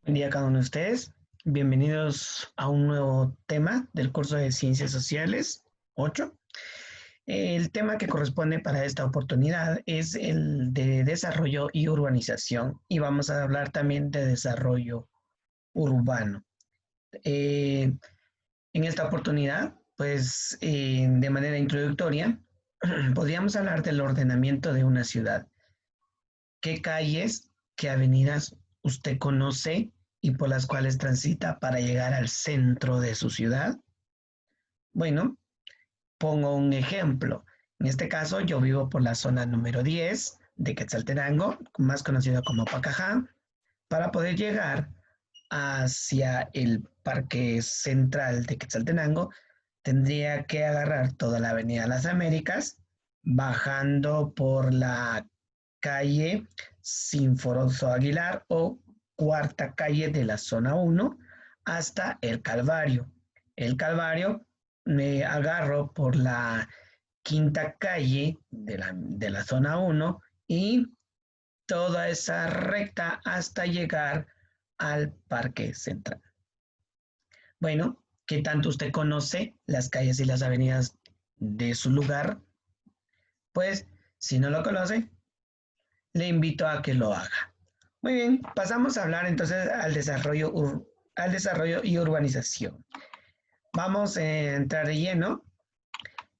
Buen día a cada uno de ustedes. Bienvenidos a un nuevo tema del curso de Ciencias Sociales 8. El tema que corresponde para esta oportunidad es el de desarrollo y urbanización y vamos a hablar también de desarrollo urbano. Eh, en esta oportunidad, pues de manera introductoria, podríamos hablar del ordenamiento de una ciudad. ¿Qué calles, qué avenidas usted conoce y por las cuales transita para llegar al centro de su ciudad? Bueno, pongo un ejemplo. En este caso, yo vivo por la zona número 10 de Quetzaltenango, más conocido como Pacajá. Para poder llegar hacia el Parque Central de Quetzaltenango, tendría que agarrar toda la Avenida Las Américas, bajando por la calle Sinforoso Aguilar o cuarta calle de la zona 1 hasta el Calvario. El Calvario me agarro por la quinta calle de la zona 1 y toda esa recta hasta llegar al Parque Central. Bueno, ¿qué tanto usted conoce las calles y las avenidas de su lugar? Pues, si no lo conoce, le invito a que lo haga. Muy bien, pasamos a hablar entonces al desarrollo y urbanización. Vamos a entrar de lleno.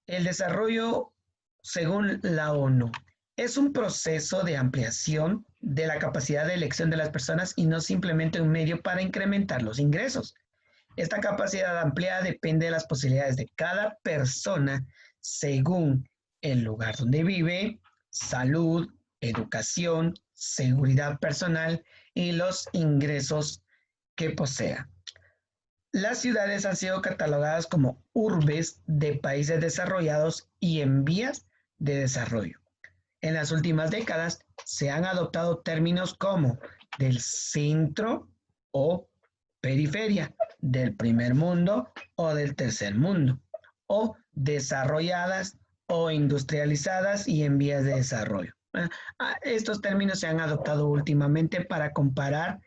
El desarrollo, según la ONU, es un proceso de ampliación de la capacidad de elección de las personas y no simplemente un medio para incrementar los ingresos. Esta capacidad ampliada depende de las posibilidades de cada persona según el lugar donde vive, salud, educación, seguridad personal y los ingresos que posea. Las ciudades han sido catalogadas como urbes de países desarrollados y en vías de desarrollo. En las últimas décadas se han adoptado términos como del centro o periferia, del primer mundo o del tercer mundo, o desarrolladas o industrializadas y en vías de desarrollo. Estos términos se han adoptado últimamente para comparar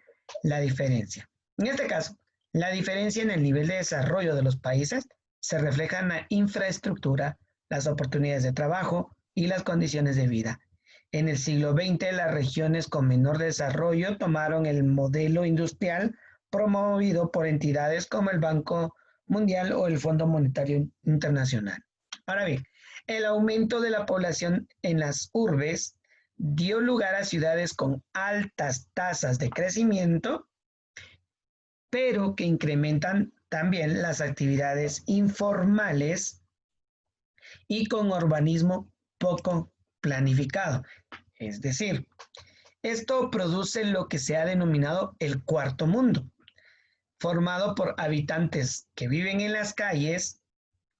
la diferencia. En este caso, la diferencia en el nivel de desarrollo de los países se refleja en la infraestructura, las oportunidades de trabajo y las condiciones de vida. En el siglo XX, las regiones con menor desarrollo tomaron el modelo industrial promovido por entidades como el Banco Mundial o el Fondo Monetario Internacional. Ahora bien, el aumento de la población en las urbes dio lugar a ciudades con altas tasas de crecimiento, pero que incrementan también las actividades informales y con urbanismo poco planificado. Es decir, esto produce lo que se ha denominado el cuarto mundo, formado por habitantes que viven en las calles,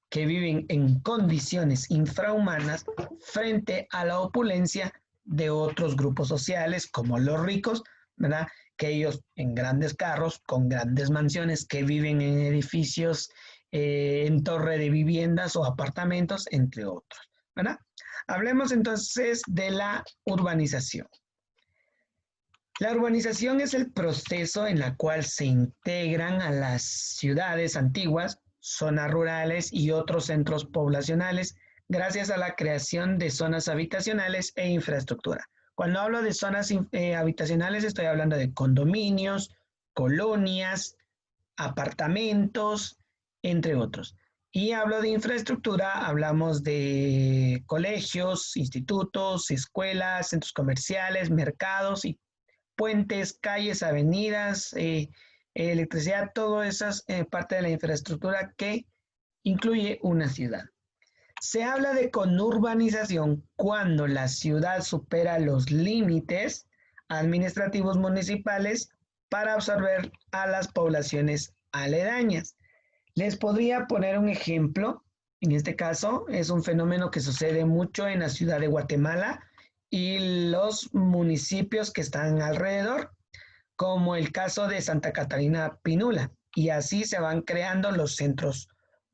que viven en condiciones infrahumanas frente a la opulencia de otros grupos sociales como los ricos, ¿verdad? Que ellos en grandes carros, con grandes mansiones, que viven en edificios en torre de viviendas o apartamentos, entre otros, ¿verdad? Hablemos entonces de la urbanización. La urbanización es el proceso en el cual se integran a las ciudades antiguas, zonas rurales y otros centros poblacionales gracias a la creación de zonas habitacionales e infraestructura. Cuando hablo de zonas habitacionales estoy hablando de condominios, colonias, apartamentos, entre otros. Y hablo de infraestructura, hablamos de colegios, institutos, escuelas, centros comerciales, mercados y puentes, calles, avenidas, electricidad, todo eso es parte de la infraestructura que incluye una ciudad. Se habla de conurbanización cuando la ciudad supera los límites administrativos municipales para absorber a las poblaciones aledañas. Les podría poner un ejemplo. En este caso, es un fenómeno que sucede mucho en la ciudad de Guatemala y los municipios que están alrededor, como el caso de Santa Catarina Pinula. Y así se van creando los centros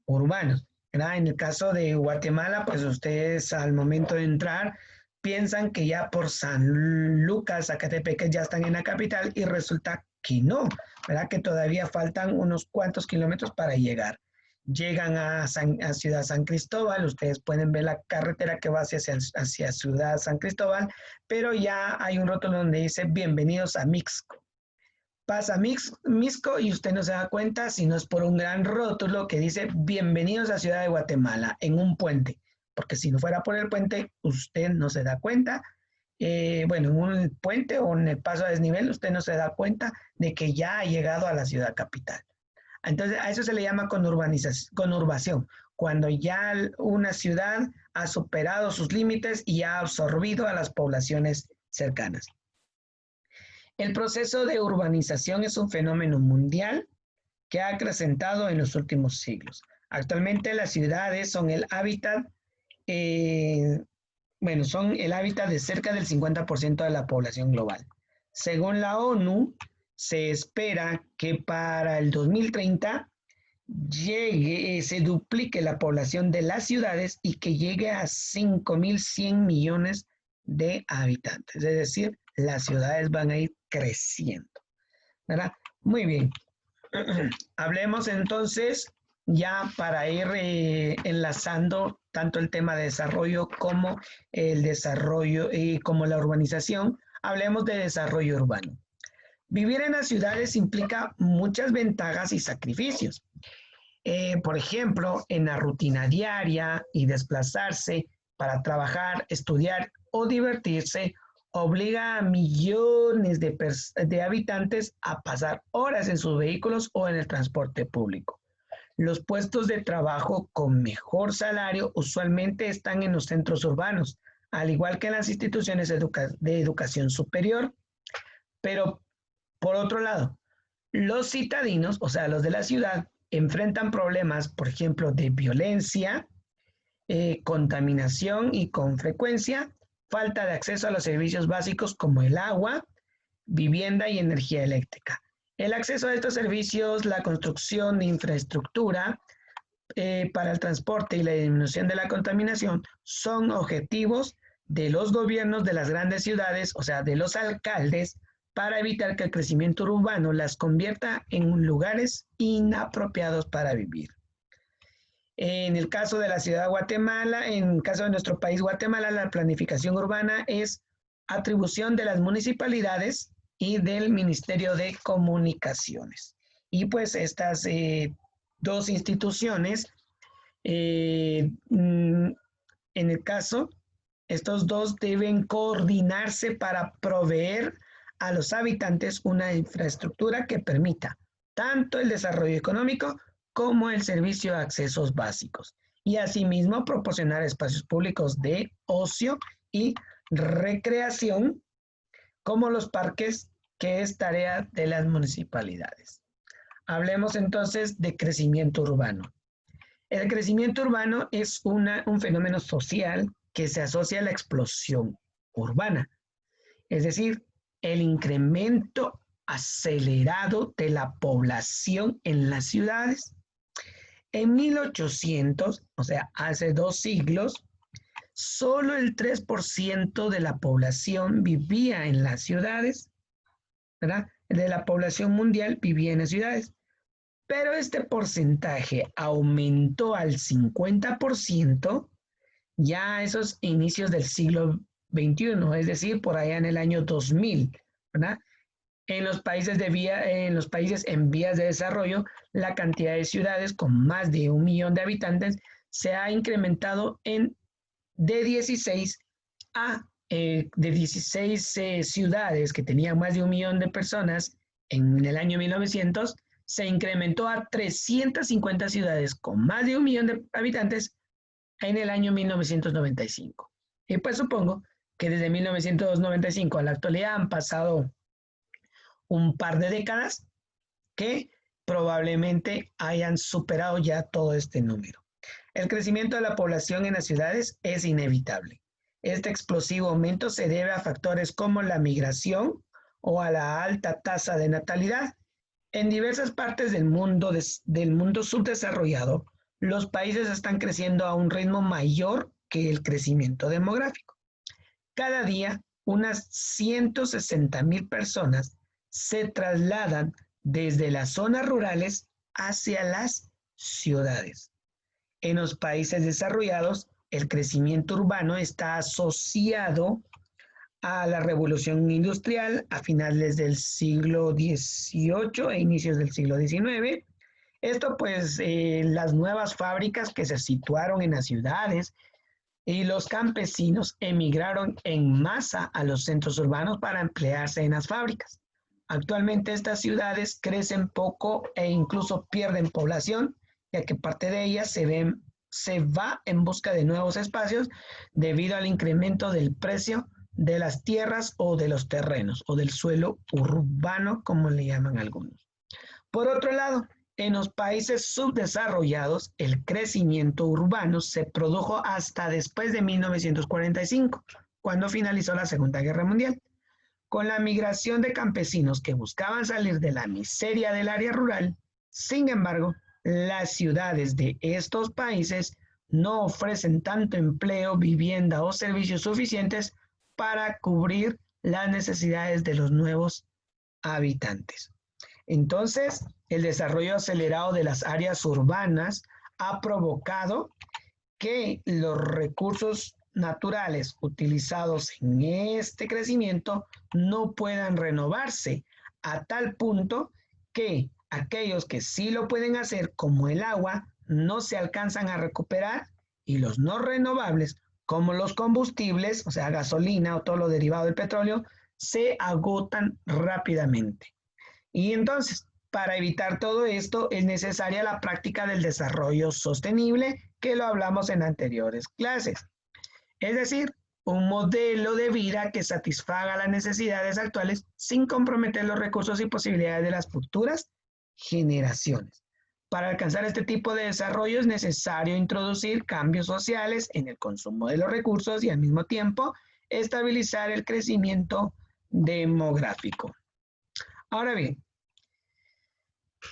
urbanos, ¿verdad? En el caso de Guatemala, pues ustedes al momento de entrar piensan que ya por San Lucas, Zacatepec, ya están en la capital y resulta que no, ¿verdad? Que todavía faltan unos cuantos kilómetros para llegar. Llegan a Ciudad San Cristóbal, ustedes pueden ver la carretera que va hacia Ciudad San Cristóbal, pero ya hay un rótulo donde dice bienvenidos a Mixco. Pasa Mixco y usted no se da cuenta si no es por un gran rótulo que dice bienvenidos a Ciudad de Guatemala en un puente, porque si no fuera por el puente usted no se da cuenta. Bueno, en un puente o en el paso a desnivel usted no se da cuenta de que ya ha llegado a la ciudad capital. Entonces, a eso se le llama conurbación, cuando ya una ciudad ha superado sus límites y ha absorbido a las poblaciones cercanas. El proceso de urbanización es un fenómeno mundial que ha acrecentado en los últimos siglos. Actualmente las ciudades son el hábitat, son el hábitat de cerca del 50% de la población global. Según la ONU, se espera que para el 2030 se duplique la población de las ciudades y que llegue a 5.100 millones de habitantes. Es decir, las ciudades van a ir creciendo, ¿verdad? Muy bien. Hablemos entonces, ya para ir enlazando tanto el tema de desarrollo como el desarrollo y como la urbanización, hablemos de desarrollo urbano. Vivir en las ciudades implica muchas ventajas y sacrificios. Por ejemplo, en la rutina diaria y desplazarse para trabajar, estudiar o divertirse obliga a millones de habitantes a pasar horas en sus vehículos o en el transporte público. Los puestos de trabajo con mejor salario usualmente están en los centros urbanos, al igual que en las instituciones de educación superior. Pero, por otro lado, los citadinos, o sea, los de la ciudad, enfrentan problemas, por ejemplo, de violencia, contaminación y con frecuencia falta de acceso a los servicios básicos como el agua, vivienda y energía eléctrica. El acceso a estos servicios, la construcción de infraestructura para el transporte y la disminución de la contaminación son objetivos de los gobiernos de las grandes ciudades, o sea, de los alcaldes, para evitar que el crecimiento urbano las convierta en lugares inapropiados para vivir. En el caso de la ciudad de Guatemala, en el caso de nuestro país Guatemala, la planificación urbana es atribución de las municipalidades y del Ministerio de Comunicaciones. Y pues estas dos instituciones, en el caso, estos dos deben coordinarse para proveer a los habitantes una infraestructura que permita tanto el desarrollo económico como el servicio de accesos básicos y asimismo proporcionar espacios públicos de ocio y recreación como los parques, que es tarea de las municipalidades. Hablemos entonces de crecimiento urbano. El crecimiento urbano es un fenómeno social que se asocia a la explosión urbana, es decir, el incremento acelerado de la población en las ciudades. En 1800, o sea, hace 2 siglos, solo el 3% de la población vivía en las ciudades, ¿verdad? De la población mundial vivía en las ciudades. Pero este porcentaje aumentó al 50% ya a esos inicios del siglo XXI, es decir, por allá en el año 2000, ¿verdad? En los países en vías de desarrollo, la cantidad de ciudades con más de 1 millón de habitantes se ha incrementado de 16 ciudades que tenían más de 1 millón de personas en el año 1900, se incrementó a 350 ciudades con más de 1 millón de habitantes en el año 1995. Y pues supongo que desde 1995 a la actualidad han pasado un par de décadas que probablemente hayan superado ya todo este número. El crecimiento de la población en las ciudades es inevitable. Este explosivo aumento se debe a factores como la migración o a la alta tasa de natalidad. En diversas partes del mundo subdesarrollado, los países están creciendo a un ritmo mayor que el crecimiento demográfico. Cada día, unas 160,000 personas se trasladan desde las zonas rurales hacia las ciudades. En los países desarrollados, el crecimiento urbano está asociado a la revolución industrial a finales del siglo XVIII e inicios del siglo XIX. Esto pues las nuevas fábricas que se situaron en las ciudades y los campesinos emigraron en masa a los centros urbanos para emplearse en las fábricas. Actualmente estas ciudades crecen poco e incluso pierden población, ya que parte de ellas se va en busca de nuevos espacios debido al incremento del precio de las tierras o de los terrenos o del suelo urbano, como le llaman algunos. Por otro lado, en los países subdesarrollados, el crecimiento urbano se produjo hasta después de 1945, cuando finalizó la Segunda Guerra Mundial. Con la migración de campesinos que buscaban salir de la miseria del área rural, sin embargo, las ciudades de estos países no ofrecen tanto empleo, vivienda o servicios suficientes para cubrir las necesidades de los nuevos habitantes. Entonces, el desarrollo acelerado de las áreas urbanas ha provocado que los recursos naturales utilizados en este crecimiento no puedan renovarse a tal punto que aquellos que sí lo pueden hacer, como el agua, no se alcanzan a recuperar y los no renovables, como los combustibles, o sea, gasolina o todo lo derivado del petróleo, se agotan rápidamente. Y entonces, para evitar todo esto, es necesaria la práctica del desarrollo sostenible, que lo hablamos en anteriores clases. Es decir, un modelo de vida que satisfaga las necesidades actuales sin comprometer los recursos y posibilidades de las futuras generaciones. Para alcanzar este tipo de desarrollo es necesario introducir cambios sociales en el consumo de los recursos y al mismo tiempo estabilizar el crecimiento demográfico. Ahora bien,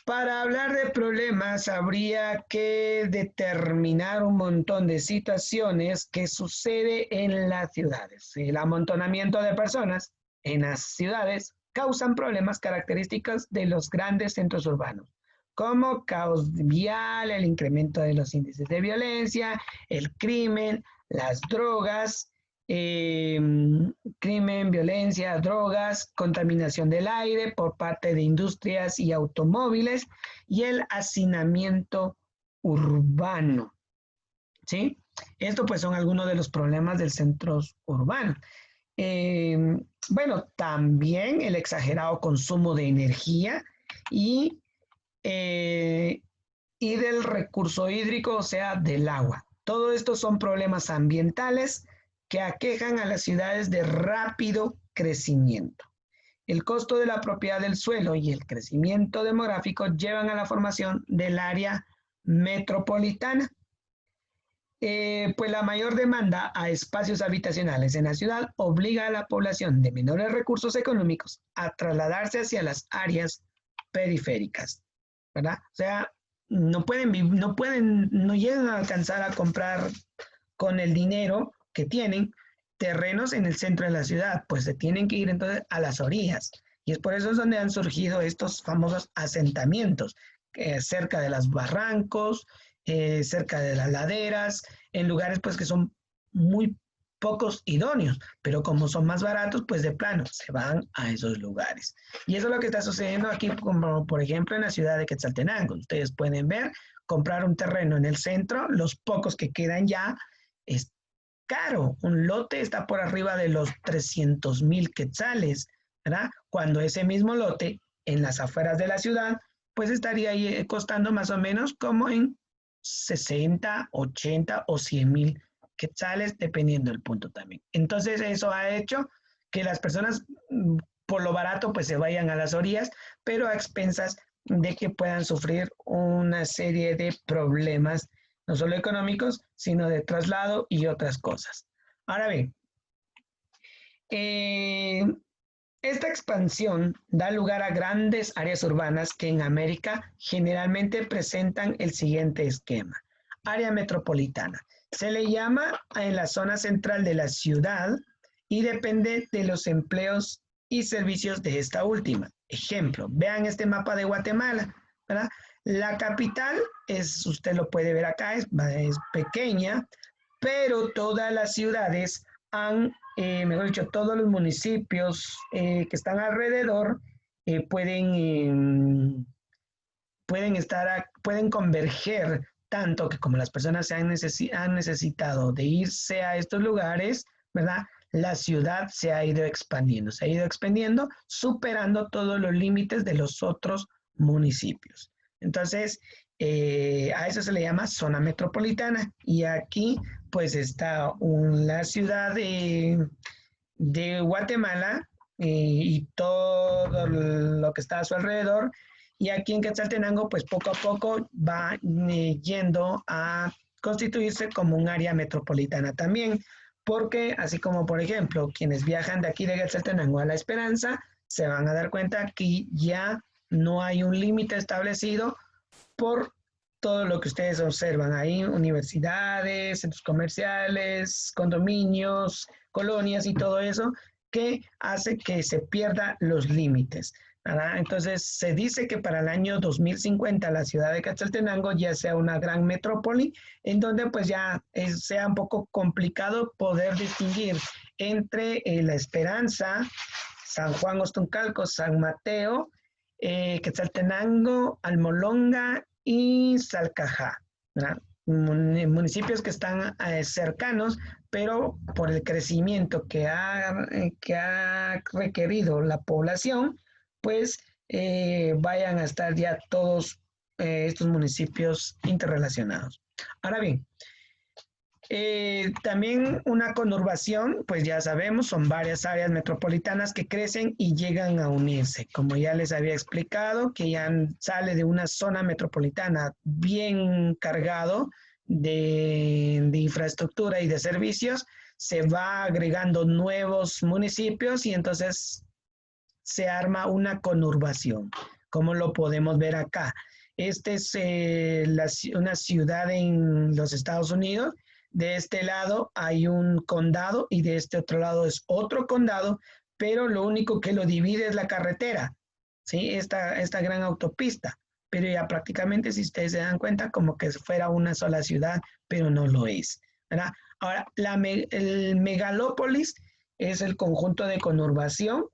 para hablar de problemas habría que determinar un montón de situaciones que sucede en las ciudades. El amontonamiento de personas en las ciudades causan problemas característicos de los grandes centros urbanos, como caos vial, el incremento de los índices de violencia, el crimen, las drogas, crimen, violencia, drogas, contaminación del aire por parte de industrias y automóviles y el hacinamiento urbano. ¿Sí? Esto pues son algunos de los problemas del centro urbano. Bueno, también el exagerado consumo de energía y del recurso hídrico, o sea, del agua. Todo esto son problemas ambientales que aquejan a las ciudades de rápido crecimiento. El costo de la propiedad del suelo y el crecimiento demográfico llevan a la formación del área metropolitana. Pues la mayor demanda a espacios habitacionales en la ciudad obliga a la población de menores recursos económicos a trasladarse hacia las áreas periféricas, ¿verdad? O sea, no llegan a alcanzar a comprar con el dinero que tienen terrenos en el centro de la ciudad, pues se tienen que ir entonces a las orillas. Y es por eso es donde han surgido estos famosos asentamientos, cerca de los barrancos, cerca de las laderas, en lugares pues que son muy pocos idóneos, pero como son más baratos, pues de plano se van a esos lugares. Y eso es lo que está sucediendo aquí, como por ejemplo en la ciudad de Quetzaltenango. Ustedes pueden ver, comprar un terreno en el centro, los pocos que quedan ya, es caro. Un lote está por arriba de los 300,000 quetzales, ¿verdad? Cuando ese mismo lote en las afueras de la ciudad, pues estaría ahí costando más o menos como en 60, 80 o 100,000 quetzales, dependiendo del punto también. Entonces eso ha hecho que las personas por lo barato pues se vayan a las orillas, pero a expensas de que puedan sufrir una serie de problemas, no solo económicos, sino de traslado y otras cosas. Ahora bien, esta expansión da lugar a grandes áreas urbanas que en América generalmente presentan el siguiente esquema. Área metropolitana. Se le llama en la zona central de la ciudad y depende de los empleos y servicios de esta última. Ejemplo, vean este mapa de Guatemala, ¿verdad? La capital es, usted lo puede ver acá, es pequeña, pero todas las ciudades han, mejor dicho, todos los municipios que están alrededor pueden converger tanto que como las personas han necesitado de irse a estos lugares, ¿verdad? La ciudad se ha ido expandiendo, superando todos los límites de los otros municipios. Entonces, a eso se le llama zona metropolitana. Y aquí, pues, está la ciudad de Guatemala y todo lo que está a su alrededor. Y aquí en Quetzaltenango, pues poco a poco va yendo a constituirse como un área metropolitana también, porque así como, por ejemplo, quienes viajan de aquí de Quetzaltenango a La Esperanza, se van a dar cuenta que ya no hay un límite establecido por todo lo que ustedes observan ahí, universidades, centros comerciales, condominios, colonias y todo eso, que hace que se pierdan los límites. ¿Verdad? Entonces, se dice que para el año 2050 la ciudad de Quetzaltenango ya sea una gran metrópoli, en donde pues ya sea un poco complicado poder distinguir entre La Esperanza, San Juan Ostuncalco, San Mateo, Quetzaltenango, Almolonga y Salcajá, ¿verdad? Municipios que están cercanos, pero por el crecimiento que ha requerido la población, pues vayan a estar ya todos estos municipios interrelacionados. Ahora bien, también una conurbación, pues ya sabemos, son varias áreas metropolitanas que crecen y llegan a unirse. Como ya les había explicado, que ya sale de una zona metropolitana bien cargado de infraestructura y de servicios, se va agregando nuevos municipios y entonces se arma una conurbación, como lo podemos ver acá. Esta es una ciudad en los Estados Unidos. De este lado hay un condado y de este otro lado es otro condado, pero lo único que lo divide es la carretera, ¿sí? Esta gran autopista. Pero ya prácticamente, si ustedes se dan cuenta, como que fuera una sola ciudad, pero no lo es, ¿verdad? Ahora, el megalópolis es el conjunto de conurbación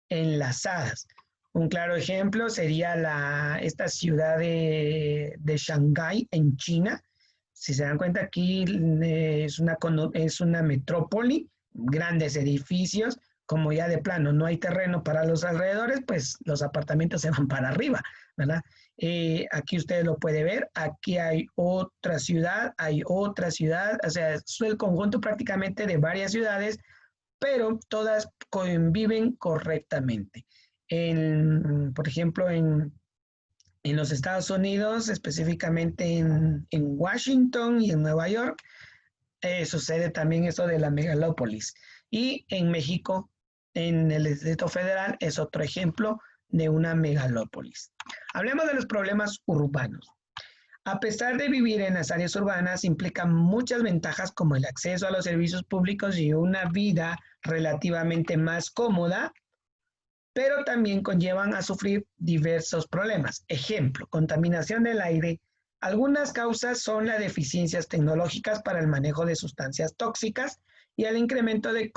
enlazadas. Un claro ejemplo sería esta ciudad de Shanghái en China. Si se dan cuenta, aquí es una metrópoli, grandes edificios, como ya de plano no hay terreno para los alrededores, pues los apartamentos se van para arriba, ¿verdad? Aquí ustedes lo pueden ver, aquí hay otra ciudad, o sea, es el conjunto prácticamente de varias ciudades, pero todas conviven correctamente. Por ejemplo, en los Estados Unidos, específicamente en Washington y en Nueva York, sucede también eso de la megalópolis. Y en México, en el Distrito Federal, es otro ejemplo de una megalópolis. Hablemos de los problemas urbanos. A pesar de vivir en las áreas urbanas, implica muchas ventajas como el acceso a los servicios públicos y una vida relativamente más cómoda, pero también conllevan a sufrir diversos problemas. Ejemplo, contaminación del aire. Algunas causas son las deficiencias tecnológicas para el manejo de sustancias tóxicas y el incremento del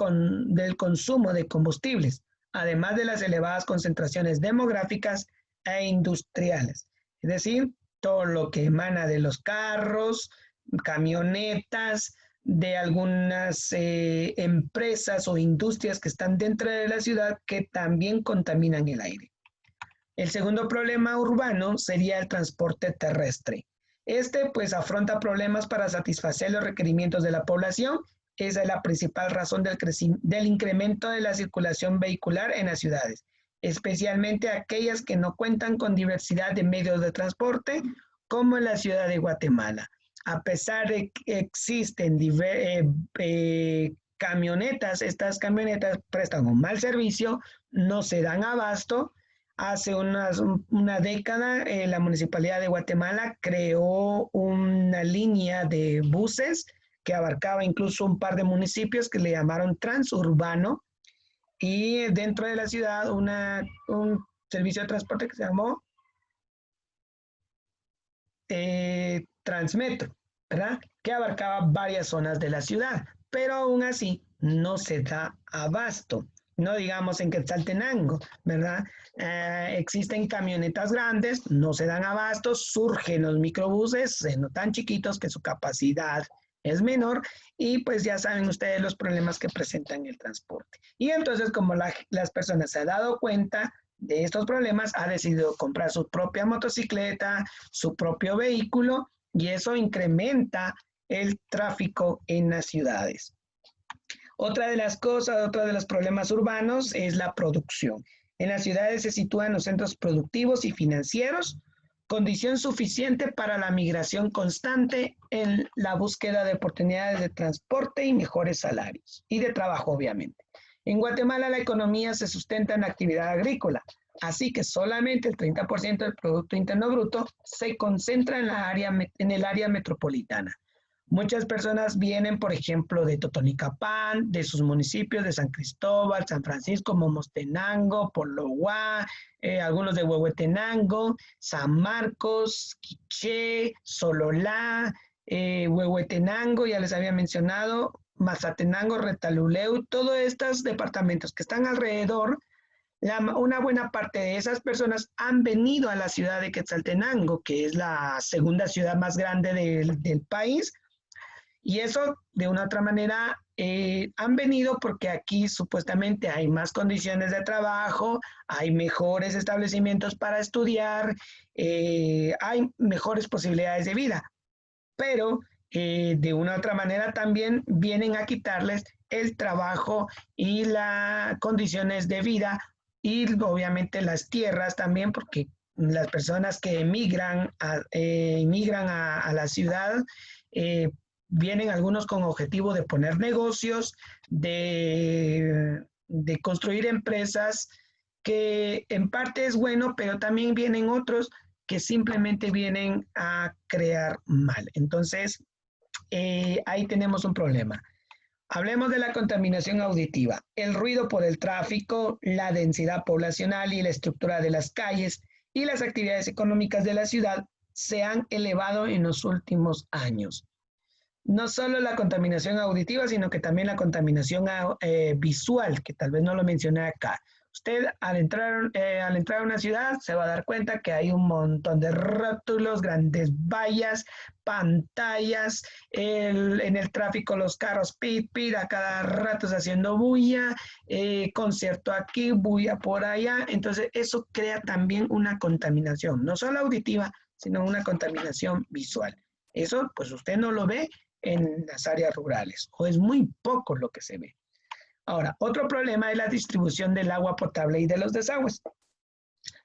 consumo de combustibles, además de las elevadas concentraciones demográficas e industriales. Es decir, todo lo que emana de los carros, camionetas, de algunas empresas o industrias que están dentro de la ciudad que también contaminan el aire. El segundo problema urbano sería el transporte terrestre. Este pues afronta problemas para satisfacer los requerimientos de la población. Esa es la principal razón del incremento de la circulación vehicular en las ciudades, especialmente aquellas que no cuentan con diversidad de medios de transporte, como en la ciudad de Guatemala. A pesar de que existen camionetas, estas camionetas prestan un mal servicio, no se dan abasto. Hace una década, la Municipalidad de Guatemala creó una línea de buses que abarcaba incluso un par de municipios que le llamaron transurbano, y dentro de la ciudad un servicio de transporte que se llamó Transmetro, ¿verdad? Que abarcaba varias zonas de la ciudad, pero aún así no se da abasto. No digamos en Quetzaltenango, ¿verdad? Existen camionetas grandes, no se dan abasto, surgen los microbuses, no tan chiquitos que su capacidad es menor, y pues ya saben ustedes los problemas que presentan el transporte. Y entonces como las personas se han dado cuenta de estos problemas, ha decidido comprar su propia motocicleta, su propio vehículo, y eso incrementa el tráfico en las ciudades. Otra de las cosas, otro de los problemas urbanos es la producción. En las ciudades se sitúan los centros productivos y financieros, condición suficiente para la migración constante en la búsqueda de oportunidades de transporte y mejores salarios y de trabajo, obviamente. En Guatemala la economía se sustenta en la actividad agrícola, así que solamente el 30% del Producto Interno Bruto se concentra en el área metropolitana. Muchas personas vienen, por ejemplo, de Totonicapán, de sus municipios de San Cristóbal, San Francisco, Momostenango, Pologuá, algunos de Huehuetenango, San Marcos, Quiché, Sololá, Huehuetenango, ya les había mencionado, Mazatenango, Retaluleu, todos estos departamentos que están alrededor. Una buena parte de esas personas han venido a la ciudad de Quetzaltenango, que es la segunda ciudad más grande del país, y eso, de una u otra manera, han venido porque aquí supuestamente hay más condiciones de trabajo, hay mejores establecimientos para estudiar, hay mejores posibilidades de vida, pero de una u otra manera también vienen a quitarles el trabajo y las condiciones de vida, y obviamente las tierras también, porque las personas que emigran a la ciudad, eh, vienen algunos con objetivo de poner negocios, de construir empresas, que en parte es bueno, pero también vienen otros que simplemente vienen a crear mal. Entonces, ahí tenemos un problema. Hablemos de la contaminación auditiva. El ruido por el tráfico, la densidad poblacional y la estructura de las calles y las actividades económicas de la ciudad se han elevado en los últimos años. No solo la contaminación auditiva, sino que también la contaminación visual, que tal vez no lo mencioné acá. Usted al entrar a una ciudad se va a dar cuenta que hay un montón de rótulos, grandes vallas, pantallas, en el tráfico los carros pit, pit, a cada rato haciendo bulla, concierto aquí, bulla por allá. Entonces eso crea también una contaminación, no solo auditiva, sino una contaminación visual. Eso pues usted no lo ve en las áreas rurales, o es muy poco lo que se ve. Ahora, otro problema es la distribución del agua potable y de los desagües.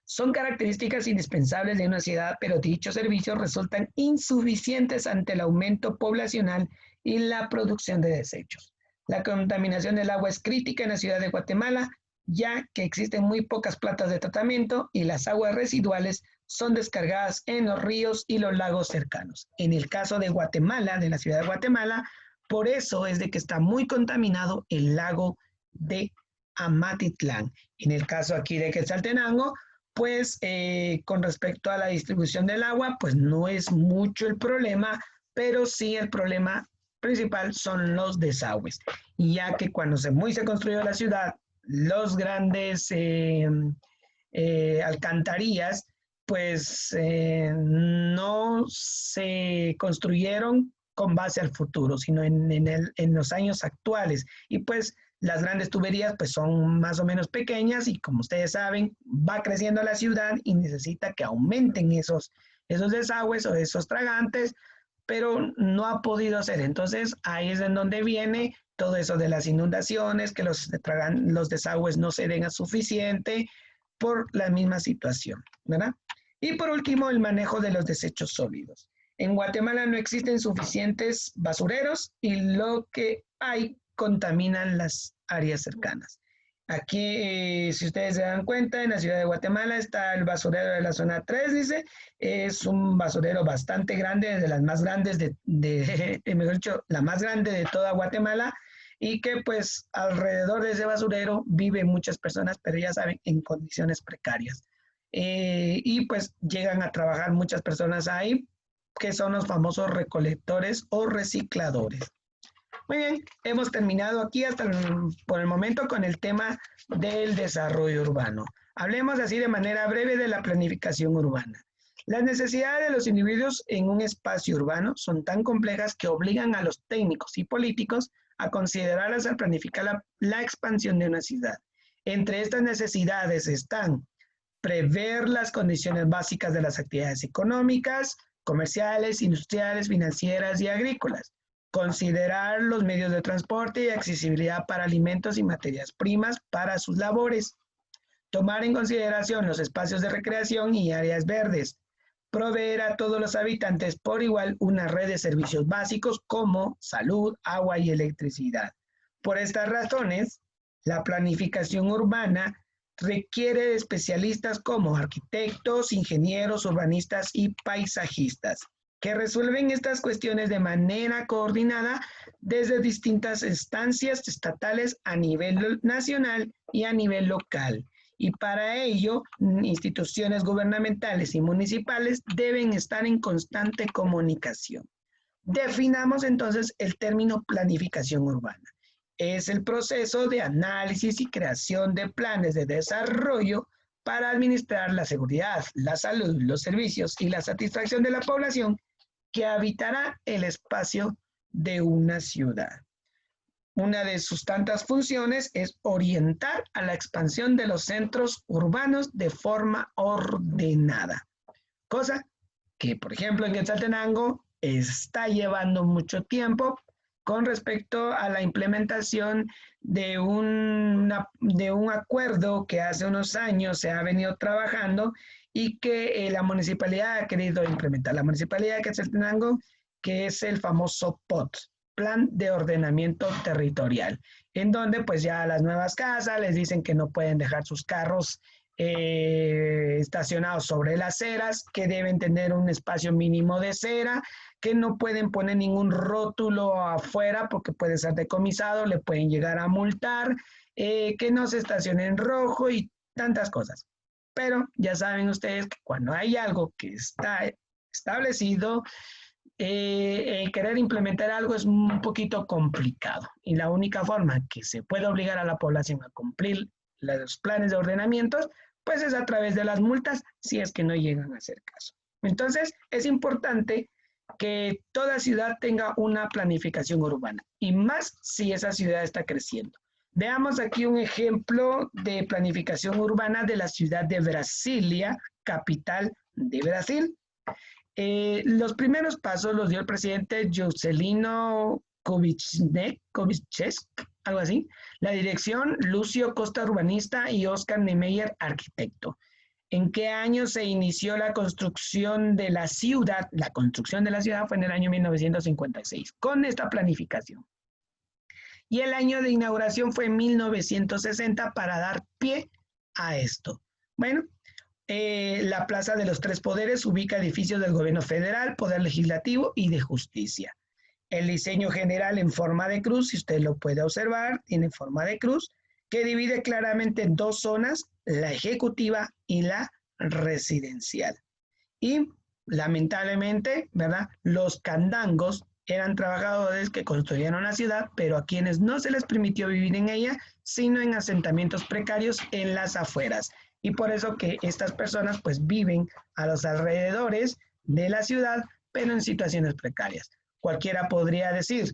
Son características indispensables de una ciudad, pero dichos servicios resultan insuficientes ante el aumento poblacional y la producción de desechos. La contaminación del agua es crítica en la ciudad de Guatemala, ya que existen muy pocas plantas de tratamiento y las aguas residuales son descargadas en los ríos y los lagos cercanos. En el caso de Guatemala, de la ciudad de Guatemala, por eso es de que está muy contaminado el lago de Amatitlán. En el caso aquí de Quetzaltenango, pues con respecto a la distribución del agua, pues no es mucho el problema, pero sí el problema principal son los desagües, ya que cuando se construyó la ciudad, los grandes alcantarillas, pues no se construyeron con base al futuro, sino en los años actuales. Y pues las grandes tuberías pues son más o menos pequeñas, y como ustedes saben, va creciendo la ciudad y necesita que aumenten esos desagües o esos tragantes, pero no ha podido hacer. Entonces ahí es en donde viene todo eso de las inundaciones, que los desagües no se den a suficiente por la misma situación, ¿verdad? Y por último, el manejo de los desechos sólidos. En Guatemala no existen suficientes basureros, y lo que hay contaminan las áreas cercanas. Aquí, si ustedes se dan cuenta, en la ciudad de Guatemala está el basurero de la zona 3, dice. Es un basurero bastante grande, de las más grandes mejor dicho, la más grande de toda Guatemala, y que pues alrededor de ese basurero viven muchas personas, pero ya saben, en condiciones precarias. Y pues llegan a trabajar muchas personas ahí, que son los famosos recolectores o recicladores. Muy bien, hemos terminado aquí por el momento con el tema del desarrollo urbano. Hablemos así de manera breve de la planificación urbana. Las necesidades de los individuos en un espacio urbano son tan complejas que obligan a los técnicos y políticos a considerarlas al planificar la expansión de una ciudad. Entre estas necesidades están prever las condiciones básicas de las actividades económicas, comerciales, industriales, financieras y agrícolas, considerar los medios de transporte y accesibilidad para alimentos y materias primas para sus labores, tomar en consideración los espacios de recreación y áreas verdes, proveer a todos los habitantes por igual una red de servicios básicos como salud, agua y electricidad. Por estas razones, la planificación urbana requiere de especialistas como arquitectos, ingenieros, urbanistas y paisajistas, que resuelven estas cuestiones de manera coordinada desde distintas instancias estatales a nivel nacional y a nivel local. Y para ello, instituciones gubernamentales y municipales deben estar en constante comunicación. Definamos entonces el término planificación urbana. Es el proceso de análisis y creación de planes de desarrollo para administrar la seguridad, la salud, los servicios y la satisfacción de la población que habitará el espacio de una ciudad. Una de sus tantas funciones es orientar a la expansión de los centros urbanos de forma ordenada, cosa que, por ejemplo, en Quetzaltenango está llevando mucho tiempo con respecto a la implementación de un acuerdo que hace unos años se ha venido trabajando y que la municipalidad ha querido implementar. La municipalidad de Quetzaltenango, que es el famoso POT, Plan de Ordenamiento Territorial, en donde pues ya a las nuevas casas les dicen que no pueden dejar sus carros estacionados sobre las aceras, que deben tener un espacio mínimo de cera, que no pueden poner ningún rótulo afuera porque puede ser decomisado, le pueden llegar a multar, que no se estacione en rojo y tantas cosas. Pero ya saben ustedes que cuando hay algo que está establecido, querer implementar algo es un poquito complicado. Y la única forma que se puede obligar a la población a cumplir los planes de ordenamientos, pues es a través de las multas si es que no llegan a hacer caso. Entonces, es importante que toda ciudad tenga una planificación urbana y más si esa ciudad está creciendo. Veamos aquí un ejemplo de planificación urbana de la ciudad de Brasilia, capital de Brasil. Los primeros pasos los dio el presidente Juscelino Kubitschek, algo así. La dirección, Lucio Costa, urbanista, y Oscar Niemeyer, arquitecto. ¿En qué año se inició la construcción de la ciudad? La construcción de la ciudad fue en el año 1956, con esta planificación. Y el año de inauguración fue 1960 para dar pie a esto. Bueno, la Plaza de los Tres Poderes ubica edificios del gobierno federal, poder legislativo y de justicia. El diseño general en forma de cruz, si usted lo puede observar, tiene forma de cruz, que divide claramente en dos zonas, la ejecutiva y la residencial. Y lamentablemente, ¿verdad? Los candangos eran trabajadores que construyeron la ciudad, pero a quienes no se les permitió vivir en ella, sino en asentamientos precarios en las afueras. Y por eso que estas personas pues viven a los alrededores de la ciudad, pero en situaciones precarias. Cualquiera podría decir,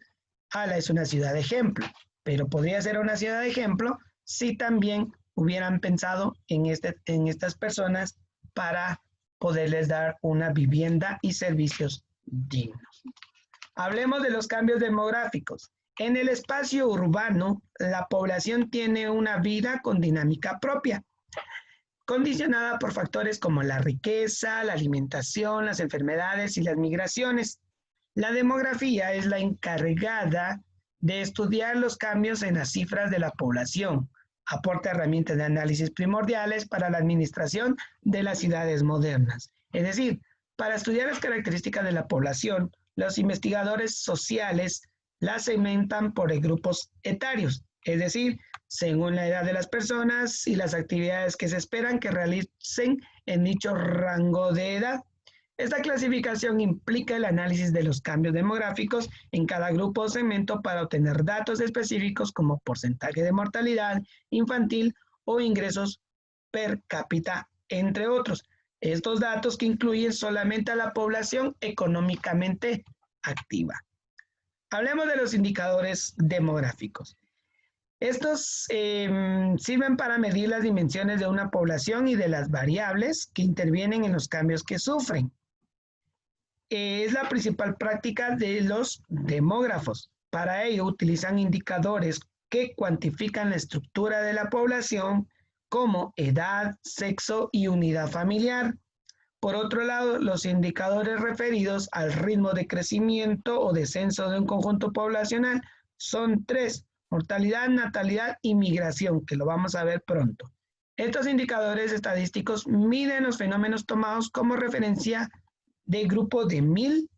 Ala es una ciudad de ejemplo, pero podría ser una ciudad de ejemplo si también hubieran pensado en estas personas para poderles dar una vivienda y servicios dignos. Hablemos de los cambios demográficos. En el espacio urbano, la población tiene una vida con dinámica propia, condicionada por factores como la riqueza, la alimentación, las enfermedades y las migraciones. La demografía es la encargada de estudiar los cambios en las cifras de la población, aporta herramientas de análisis primordiales para la administración de las ciudades modernas. Es decir, para estudiar las características de la población, los investigadores sociales las segmentan por grupos etarios, es decir, según la edad de las personas y las actividades que se esperan que realicen en dicho rango de edad. Esta clasificación implica el análisis de los cambios demográficos en cada grupo o segmento para obtener datos específicos como porcentaje de mortalidad infantil o ingresos per cápita, entre otros. Estos datos que incluyen solamente a la población económicamente activa. Hablemos de los indicadores demográficos. Estos sirven para medir las dimensiones de una población y de las variables que intervienen en los cambios que sufren. Es la principal práctica de los demógrafos. Para ello utilizan indicadores que cuantifican la estructura de la población como edad, sexo y unidad familiar. Por otro lado, los indicadores referidos al ritmo de crecimiento o descenso de un conjunto poblacional son 3: mortalidad, natalidad y migración, que lo vamos a ver pronto. Estos indicadores estadísticos miden los fenómenos tomados como referencia de grupo de 1000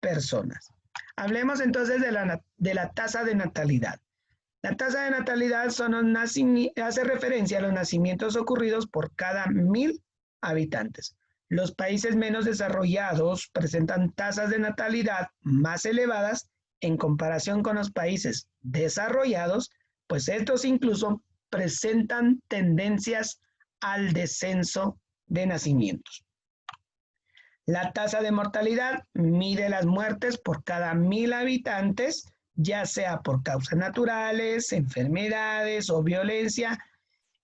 personas. Hablemos entonces de la tasa de natalidad. La tasa de natalidad hace referencia a los nacimientos ocurridos por cada 1000 habitantes. Los países menos desarrollados presentan tasas de natalidad más elevadas en comparación con los países desarrollados, pues estos incluso presentan tendencias al descenso de nacimientos. La tasa de mortalidad mide las muertes por cada 1000 habitantes, ya sea por causas naturales, enfermedades o violencia,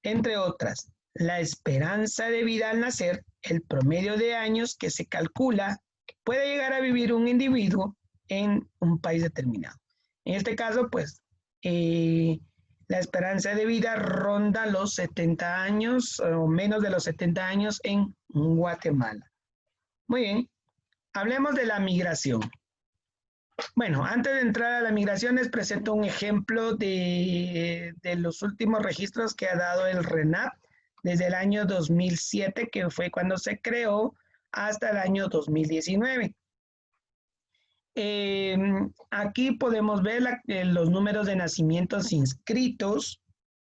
entre otras. La esperanza de vida al nacer, el promedio de años que se calcula que puede llegar a vivir un individuo en un país determinado. En este caso, pues, la esperanza de vida ronda los 70 años o menos de los 70 años en Guatemala. Muy bien, hablemos de la migración. Bueno, antes de entrar a la migración les presento un ejemplo de los últimos registros que ha dado el RENAP desde el año 2007, que fue cuando se creó, hasta el año 2019. Aquí podemos ver los números de nacimientos inscritos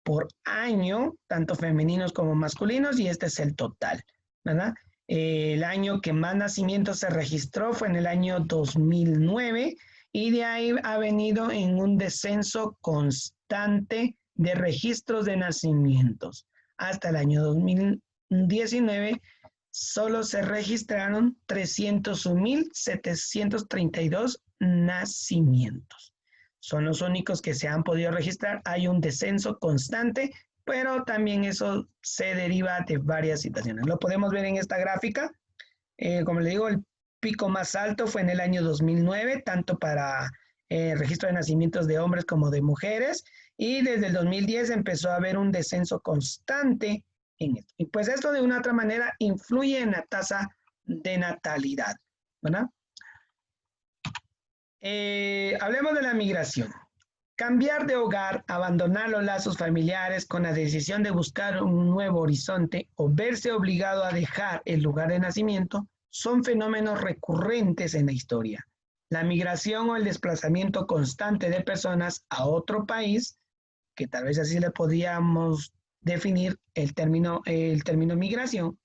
por año, tanto femeninos como masculinos, y este es el total, ¿verdad? El año que más nacimientos se registró fue en el año 2009 y de ahí ha venido en un descenso constante de registros de nacimientos. Hasta el año 2019 solo se registraron 301.732 nacimientos. Son los únicos que se han podido registrar. Hay un descenso constante, pero también eso se deriva de varias situaciones. Lo podemos ver en esta gráfica. Como le digo, el pico más alto fue en el año 2009, tanto para registro de nacimientos de hombres como de mujeres, y desde el 2010 empezó a haber un descenso constante en esto. Y pues esto de una u otra manera influye en la tasa de natalidad, ¿verdad? Hablemos de la migración. Cambiar de hogar, abandonar los lazos familiares con la decisión de buscar un nuevo horizonte o verse obligado a dejar el lugar de nacimiento son fenómenos recurrentes en la historia. La migración o el desplazamiento constante de personas a otro país, que tal vez así le podríamos definir el término migración,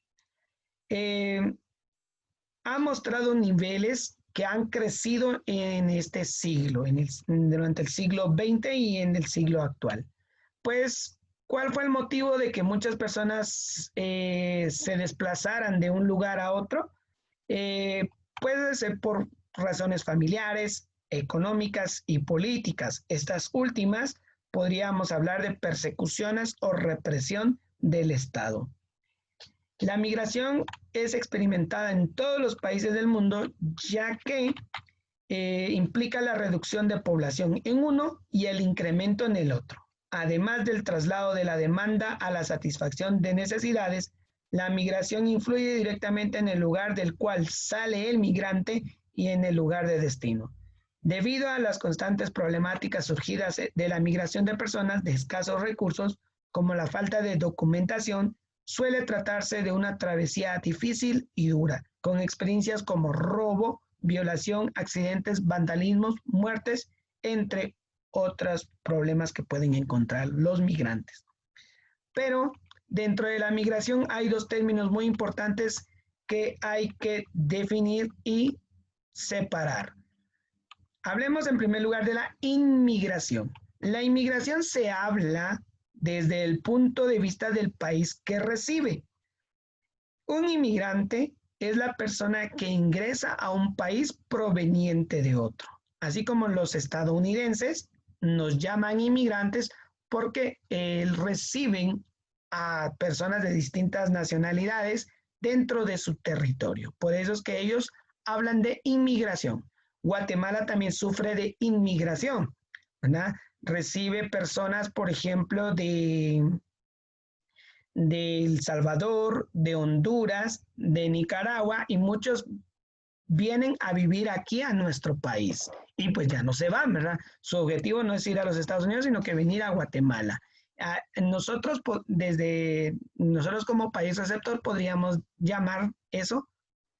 ha mostrado niveles que han crecido en este siglo, durante el siglo XX y en el siglo actual. Pues, ¿cuál fue el motivo de que muchas personas se desplazaran de un lugar a otro? Puede ser por razones familiares, económicas y políticas. Estas últimas podríamos hablar de persecuciones o represión del Estado. La migración es experimentada en todos los países del mundo, ya que implica la reducción de población en uno y el incremento en el otro. Además del traslado de la demanda a la satisfacción de necesidades, la migración influye directamente en el lugar del cual sale el migrante y en el lugar de destino. Debido a las constantes problemáticas surgidas de la migración de personas de escasos recursos, como la falta de documentación, suele tratarse de una travesía difícil y dura, con experiencias como robo, violación, accidentes, vandalismos, muertes, entre otros problemas que pueden encontrar los migrantes. Pero dentro de la migración hay dos términos muy importantes que hay que definir y separar. Hablemos en primer lugar de la inmigración. La inmigración se habla desde el punto de vista del país que recibe. Un inmigrante es la persona que ingresa a un país proveniente de otro. Así como los estadounidenses nos llaman inmigrantes porque reciben a personas de distintas nacionalidades dentro de su territorio. Por eso es que ellos hablan de inmigración. Guatemala también sufre de inmigración, ¿verdad? Recibe personas, por ejemplo, de El Salvador, de Honduras, de Nicaragua, y muchos vienen a vivir aquí a nuestro país y pues ya no se van, ¿verdad? Su objetivo no es ir a los Estados Unidos, sino que venir a Guatemala. Nosotros, desde nosotros como país receptor, podríamos llamar eso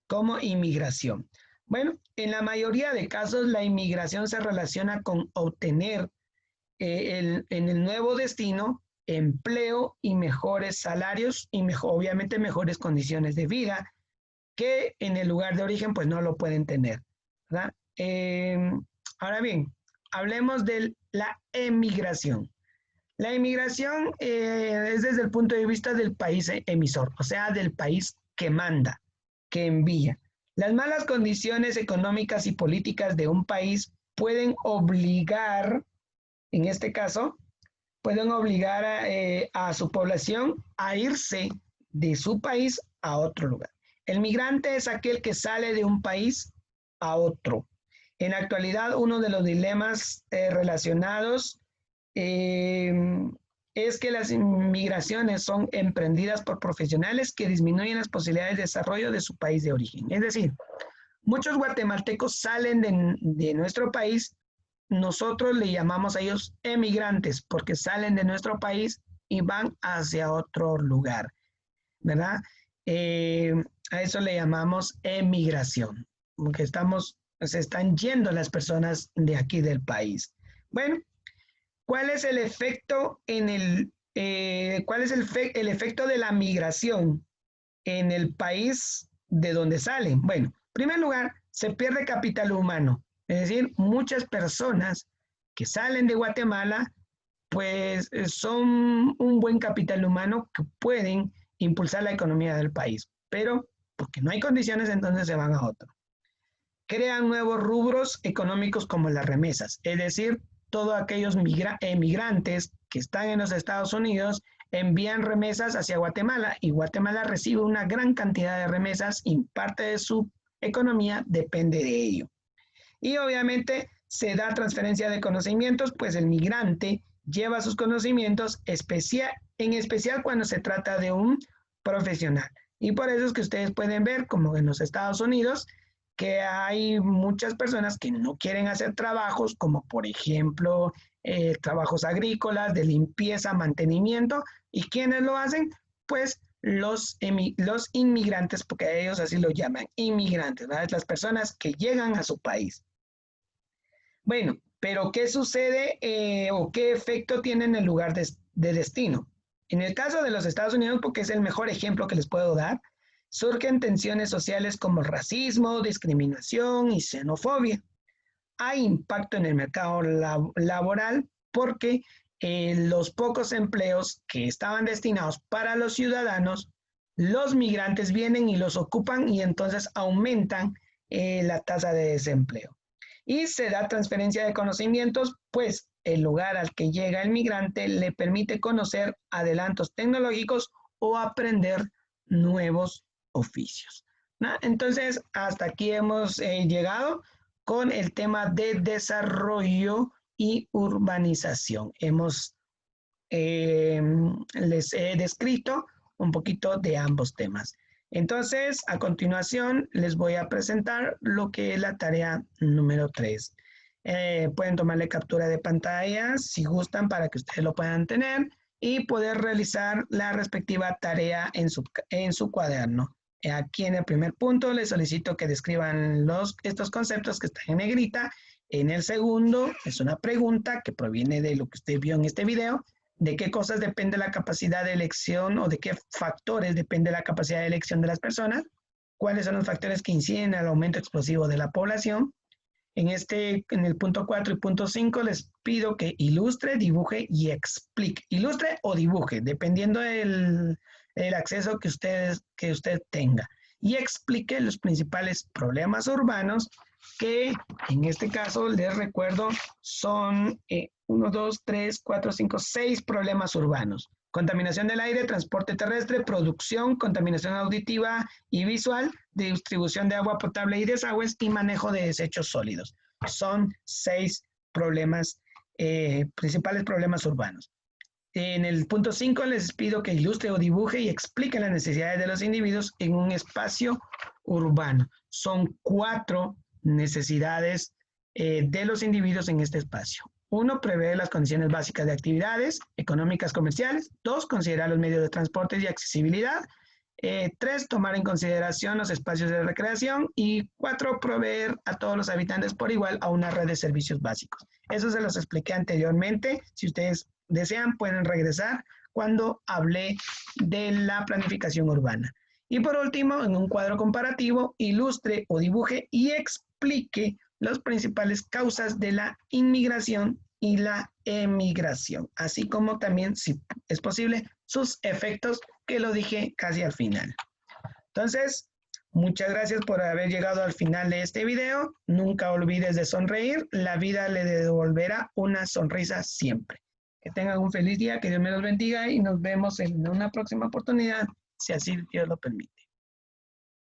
como inmigración. Bueno, en la mayoría de casos la inmigración se relaciona con obtener en el nuevo destino empleo y mejores salarios y obviamente mejores condiciones de vida que en el lugar de origen pues no lo pueden tener, ¿verdad? Ahora bien, hablemos de la emigración. La emigración es desde el punto de vista del país emisor, o sea, del país que manda, que envía. Las malas condiciones económicas y políticas de un país pueden obligar, en este caso, pueden obligar a su población a irse de su país a otro lugar. El migrante es aquel que sale de un país a otro. En la actualidad, uno de los dilemas relacionados es que las migraciones son emprendidas por profesionales que disminuyen las posibilidades de desarrollo de su país de origen. Es decir, muchos guatemaltecos salen de nuestro país. Nosotros le llamamos a ellos emigrantes porque salen de nuestro país y van hacia otro lugar, ¿verdad? A eso le llamamos emigración, porque se están yendo las personas de aquí del país. Bueno, ¿cuál es el efecto el efecto de la migración en el país de donde salen? Bueno, en primer lugar, se pierde capital humano. Es decir, muchas personas que salen de Guatemala, pues son un buen capital humano que pueden impulsar la economía del país, pero porque no hay condiciones, entonces se van a otro. Crean nuevos rubros económicos como las remesas, es decir, todos aquellos emigrantes que están en los Estados Unidos envían remesas hacia Guatemala y Guatemala recibe una gran cantidad de remesas y parte de su economía depende de ello. Y obviamente se da transferencia de conocimientos, pues el migrante lleva sus conocimientos, en especial cuando se trata de un profesional. Y por eso es que ustedes pueden ver, como en los Estados Unidos, que hay muchas personas que no quieren hacer trabajos, como por ejemplo trabajos agrícolas, de limpieza, mantenimiento. ¿Y quiénes lo hacen? Pues los inmigrantes, porque ellos así lo llaman, inmigrantes, ¿verdad? Las personas que llegan a su país. Bueno, pero ¿qué sucede o qué efecto tiene en el lugar de destino? En el caso de los Estados Unidos, porque es el mejor ejemplo que les puedo dar, surgen tensiones sociales como racismo, discriminación y xenofobia. Hay impacto en el mercado laboral porque los pocos empleos que estaban destinados para los ciudadanos, los migrantes vienen y los ocupan y entonces aumentan la tasa de desempleo. Y se da transferencia de conocimientos, pues el lugar al que llega el migrante le permite conocer adelantos tecnológicos o aprender nuevos oficios, ¿no? Entonces, hasta aquí hemos llegado con el tema de desarrollo y urbanización. Les he descrito un poquito de ambos temas. Entonces, a continuación, les voy a presentar lo que es la tarea número 3. Pueden tomarle captura de pantalla si gustan para que ustedes lo puedan tener y poder realizar la respectiva tarea en su cuaderno. Aquí en el primer punto les solicito que describan estos conceptos que están en negrita. En el segundo es una pregunta que proviene de lo que usted vio en este video, de qué cosas depende la capacidad de elección o de qué factores depende la capacidad de elección de las personas, cuáles son los factores que inciden al aumento explosivo de la población. En el punto 4 y punto 5 les pido que ilustre, dibuje y explique. Ilustre o dibuje, dependiendo del acceso que usted tenga. Y explique los principales problemas urbanos que en este caso les recuerdo son 1, 2, 3, 4, 5, 6 problemas urbanos. Contaminación del aire, transporte terrestre, producción, contaminación auditiva y visual, distribución de agua potable y desagües y manejo de desechos sólidos. Son 6 problemas, principales problemas urbanos. En el punto 5 les pido que ilustre o dibuje y explique las necesidades de los individuos en un espacio urbano. Son 4 necesidades de los individuos en este espacio. 1, prever las condiciones básicas de actividades económicas comerciales. 2, considerar los medios de transporte y accesibilidad. 3, tomar en consideración los espacios de recreación. Y 4, proveer a todos los habitantes por igual a una red de servicios básicos. Eso se los expliqué anteriormente. Si ustedes desean, pueden regresar cuando hablé de la planificación urbana. Y por último, en un cuadro comparativo, ilustre o dibuje y explique las principales causas de la inmigración y la emigración, así como también, si es posible, sus efectos, que lo dije casi al final. Entonces, muchas gracias por haber llegado al final de este video. Nunca olvides de sonreír. La vida le devolverá una sonrisa siempre. Que tengan un feliz día, que Dios me los bendiga y nos vemos en una próxima oportunidad, si así Dios lo permite.